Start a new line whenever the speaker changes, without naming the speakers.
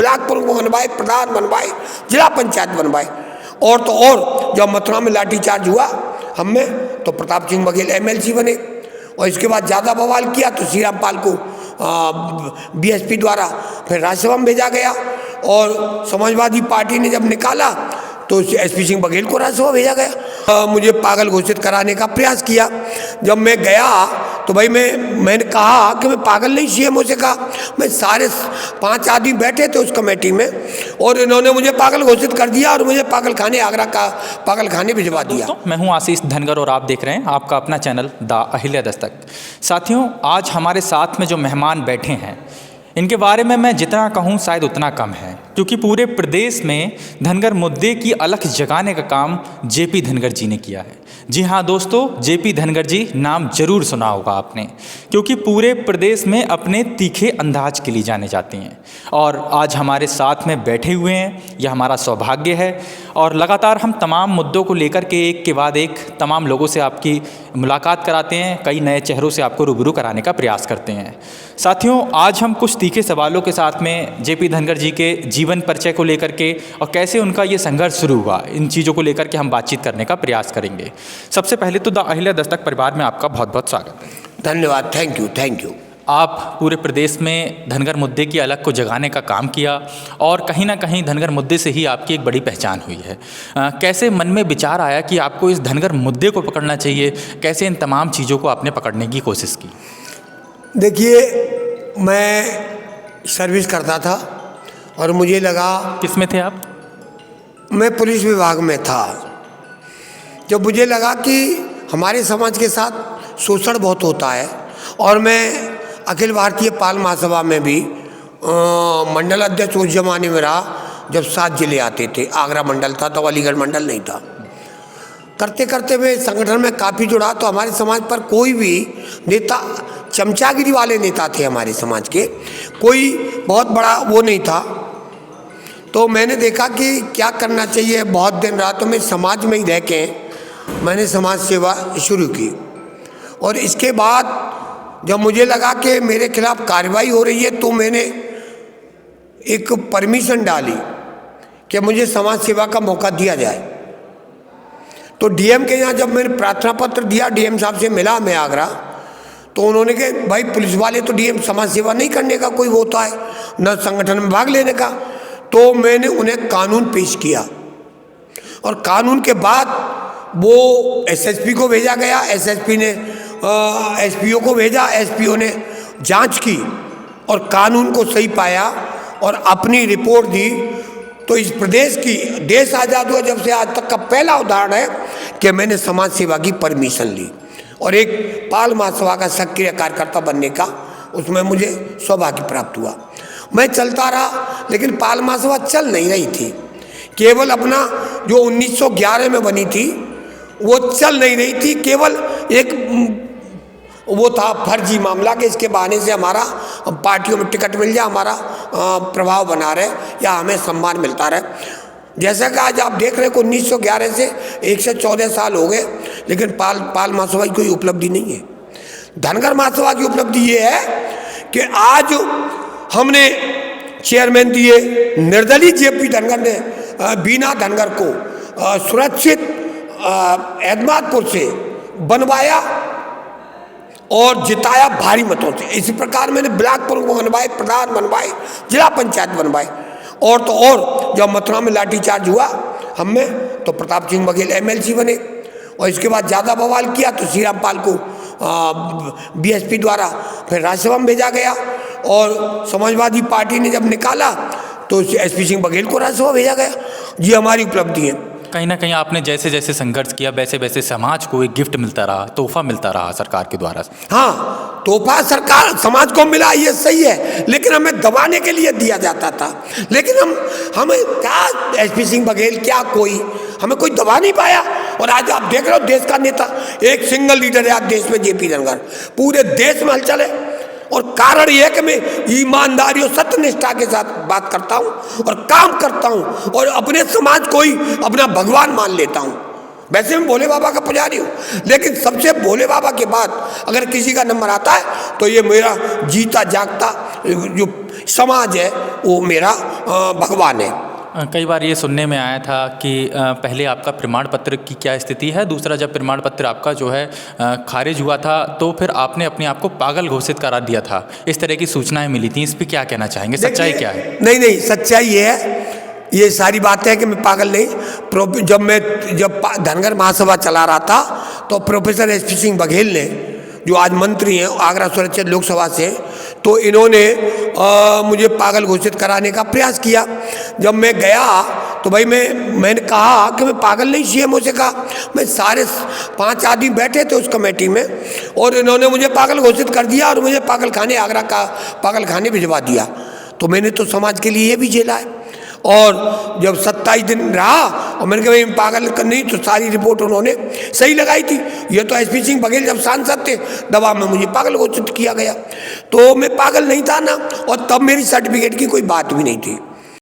Block प्रमुख बनवाए, प्रधान बनवाए, जिला पंचायत बनवाए। और तो और जब मथुरा में लाठीचार्ज हुआ हम में, तो प्रताप सिंह बघेल एमएलसी बने। और इसके बाद ज़्यादा बवाल किया तो श्री राम पाल को बीएसपी द्वारा फिर राज्यसभा में भेजा गया। और समाजवादी पार्टी ने जब निकाला तो एसपी सिंह बघेल को राज्यसभा भेजा गया। मुझे पागल घोषित कराने का प्रयास किया। जब मैं गया तो भाई मैंने कहा कि मैं पागल नहीं, सीएमओ से कहा। मैं सारे 5 आदमी बैठे थे उस कमेटी में और इन्होंने मुझे पागल घोषित कर दिया और मुझे पागल खाने, आगरा का पागल खाने भिजवा दिया।
मैं हूं आशीष धनगर और आप देख रहे हैं आपका अपना चैनल द अहिल्या दस्तक। साथियों, आज हमारे साथ में जो मेहमान बैठे हैं इनके बारे में मैं जितना कहूं शायद उतना कम है, क्योंकि पूरे प्रदेश में धनगर मुद्दे की अलख जगाने का काम जेपी धनगर जी ने किया है। जी हाँ दोस्तों, जेपी धनगर जी नाम जरूर सुना होगा आपने, क्योंकि पूरे प्रदेश में अपने तीखे अंदाज के लिए जाने जाते हैं और आज हमारे साथ में बैठे हुए हैं। यह हमारा सौभाग्य है और लगातार हम तमाम मुद्दों को लेकर के एक के बाद एक तमाम लोगों से आपकी मुलाकात कराते हैं, कई नए चेहरों से आपको रूबरू कराने का प्रयास करते हैं। साथियों, आज हम कुछ तीखे सवालों के साथ में जेपी धनगर जी के जीवन परिचय को लेकर के और कैसे उनका ये संघर्ष शुरू हुआ, इन चीज़ों को लेकर के हम बातचीत करने का प्रयास करेंगे। सबसे पहले तो द अहिल्या दस्तक परिवार में आपका बहुत बहुत स्वागत है।
धन्यवाद, थैंक यू।
आप पूरे प्रदेश में धनगर मुद्दे की अलग को जगाने का काम किया और कहीं ना कहीं धनगर मुद्दे से ही आपकी एक बड़ी पहचान हुई है। कैसे मन में विचार आया कि आपको इस धनगर मुद्दे को पकड़ना चाहिए? कैसे इन तमाम चीज़ों को आपने पकड़ने की कोशिश की?
देखिए, मैं सर्विस करता था और मुझे लगा।
किस में थे आप?
मैं पुलिस विभाग में था। जब मुझे लगा कि हमारे समाज के साथ शोषण बहुत होता है और मैं अखिल भारतीय पाल महासभा में भी मंडल अध्यक्ष उस जमाने में रहा जब 7 जिले आते थे। आगरा मंडल था, तो अलीगढ़ मंडल नहीं था। करते करते मैं संगठन में काफ़ी जुड़ा, तो हमारे समाज पर कोई भी नेता, चमचागिरी वाले नेता थे हमारे समाज के, कोई बहुत बड़ा वो नहीं था। तो मैंने देखा कि क्या करना चाहिए। बहुत दिन रातों में समाज में ही रह के मैंने समाज सेवा शुरू की। और इसके बाद जब मुझे लगा कि मेरे खिलाफ कार्रवाई हो रही है, तो मैंने एक परमिशन डाली कि मुझे समाज सेवा का मौका दिया जाए। तो डीएम के यहाँ जब मैंने प्रार्थना पत्र दिया, डीएम साहब से मिला मैं आगरा, तो उन्होंने कहा भाई पुलिस वाले तो डीएम समाज सेवा नहीं करने का कोई होता है, न संगठन में भाग लेने का। तो मैंने उन्हें कानून पेश किया और कानून के बाद वो एसएसपी को भेजा गया। एसएसपी ने एसपीओ को भेजा, एसपीओ ने जांच की और कानून को सही पाया और अपनी रिपोर्ट दी। तो इस प्रदेश की, देश आज़ाद हुआ जब से आज तक का पहला उदाहरण है कि मैंने समाज सेवा की परमिशन ली और एक पाल महासभा का सक्रिय कार्यकर्ता बनने का उसमें मुझे सौभाग्य प्राप्त हुआ। मैं चलता रहा, लेकिन पाल महासभा चल नहीं रही थी। केवल अपना जो 1911 में बनी थी वो चल नहीं रही थी। केवल एक वो था फर्जी मामला कि इसके बहाने से हमारा पार्टियों में टिकट मिल जाए, हमारा प्रभाव बना रहे या हमें सम्मान मिलता रहे। जैसा कि आज आप देख रहे हैं कि 1911 से 114 साल हो गए, लेकिन पाल महासभा की कोई उपलब्धि नहीं है। धनगर महासभा की उपलब्धि ये है कि आज हमने चेयरमैन दिए, निर्दलीय जेपी धनगर ने बीना धनगर को सुरक्षित एतमादपुर से बनवाया और जिताया भारी मतों से। इसी प्रकार मैंने ब्लॉक प्रमुख बनवाए, प्रधान बनवाए, जिला पंचायत बनवाए। और तो और जब मथुरा में लाठीचार्ज हुआ हम में, तो प्रताप सिंह बघेल एमएलसी बने। और इसके बाद ज़्यादा बवाल किया तो श्री राम पाल को बीएसपी द्वारा फिर राज्यसभा में भेजा गया। और समाजवादी पार्टी ने जब निकाला तो एसपी सिंह बघेल को राज्यसभा भेजा गया। ये हमारी उपलब्धि है।
कहीं ना कहीं आपने जैसे जैसे संघर्ष किया वैसे वैसे समाज को एक गिफ्ट मिलता रहा, तोहफा मिलता रहा सरकार के द्वारा।
हाँ, तोहफा सरकार समाज को मिला, ये सही है, लेकिन हमें दबाने के लिए दिया जाता था। लेकिन हमें क्या एसपी सिंह बघेल, क्या कोई हमें कोई दबा नहीं पाया। और आज आप देख रहे हो देश का नेता, एक सिंगल लीडर है आज देश में, जेपी धनगर। पूरे देश में हलचल है और कारण यह है कि मैं ईमानदारी और सत्यनिष्ठा के साथ बात करता हूं और काम करता हूं और अपने समाज को ही अपना भगवान मान लेता हूं। वैसे मैं भोले बाबा का पुजारी हूं, लेकिन सबसे भोले बाबा के बाद अगर किसी का नंबर आता है तो ये मेरा जीता जागता जो समाज है वो मेरा भगवान है।
कई बार ये सुनने में आया था कि पहले आपका प्रमाण पत्र की क्या स्थिति है, दूसरा जब प्रमाण पत्र आपका जो है खारिज हुआ था तो फिर आपने अपने आप को पागल घोषित करा दिया था, इस तरह की सूचनाएं मिली थी, इस पर क्या कहना चाहेंगे, सच्चाई क्या है?
नहीं, सच्चाई ये है, ये सारी बातें है कि मैं पागल नहीं। जब धनगर महासभा चला रहा था तो प्रोफेसर एसपी सिंह बघेल ने, जो आज मंत्री हैं आगरा सुरक्षित लोकसभा से, तो इन्होंने मुझे पागल घोषित कराने का प्रयास किया। जब मैं गया तो भाई मैंने कहा कि मैं पागल नहीं, सीएमओ से कहा, मैं सारे 5 आदमी बैठे थे उस कमेटी में और इन्होंने मुझे पागल घोषित कर दिया और मुझे पागल खाने, आगरा का पागल खाने भिजवा दिया। तो मैंने तो समाज के लिए ये भी झेला है। और जब 27 दिन रहा और मैंने कहा मैं पागल नहीं, तो सारी रिपोर्ट उन्होंने सही लगाई थी। ये तो एसपी सिंह बघेल जब सांसद थे दबाव में मुझे पागल घोषित किया गया, तो मैं पागल नहीं था ना, और तब मेरी सर्टिफिकेट की कोई बात भी नहीं थी।